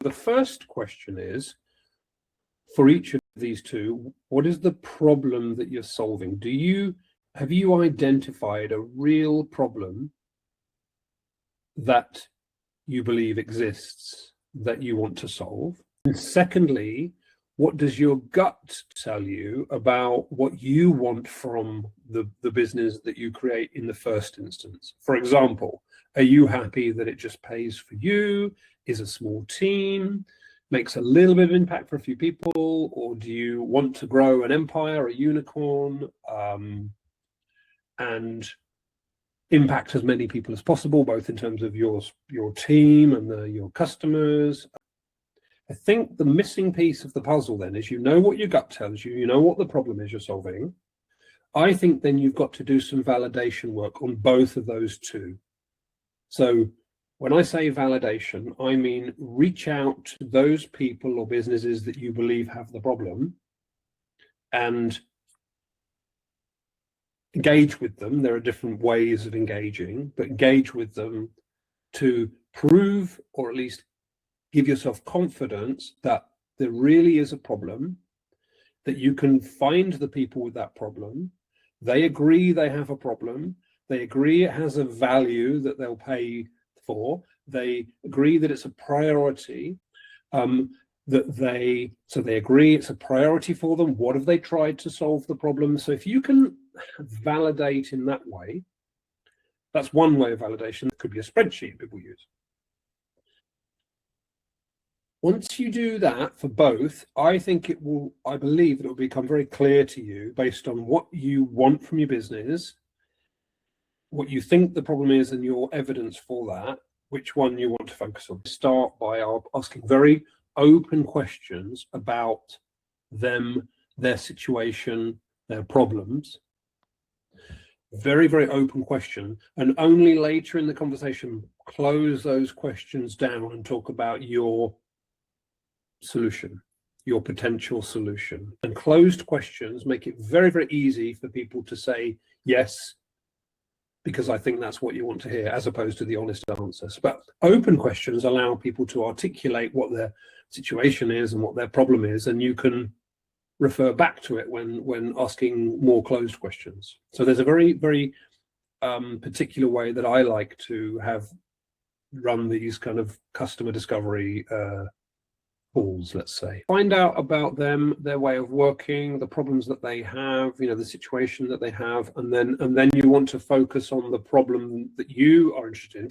The first question is, for each of these two, what is the problem that you're solving? Have you identified a real problem that you believe exists that you want to solve? And secondly, what does your gut tell you about what you want from the business that you create in the first instance? For example, are you happy that it just pays for you, is a small team, makes a little bit of impact for a few people, or do you want to grow an empire, a unicorn, and impact as many people as possible, both in terms of your team and your customers? I think the missing piece of the puzzle then is, you know what your gut tells you, you know what the problem is you're solving. I think then you've got to do some validation work on both of those two. So when I say validation, I mean reach out to those people or businesses that you believe have the problem and engage with them. There are different ways of engaging, but engage with them to prove, or at least give yourself confidence, that there really is a problem, that you can find the people with that problem. They agree they have a problem. They agree it has a value that they'll pay for. They agree that it's a priority, so they agree it's a priority for them. What have they tried to solve the problem? So if you can validate in that way, that's one way of validation. It could be a spreadsheet people use. Once you do that for both, I believe that it will become very clear to you, based on what you want from your business, what you think the problem is, and your evidence for that, which one you want to focus on. Start by asking very open questions about them, their situation, their problems. Very, very open question. And only later in the conversation, close those questions down and talk about your solution, your potential solution. And closed questions make it very, very easy for people to say yes, because I think that's what you want to hear, as opposed to the honest answers. But open questions allow people to articulate what their situation is and what their problem is, and you can refer back to it when asking more closed questions. So there's a very, very particular way that I like to have run these kind of customer discovery calls, let's say. Find out about them, their way of working, the problems that they have, the situation that they have, and then you want to focus on the problem that you are interested in.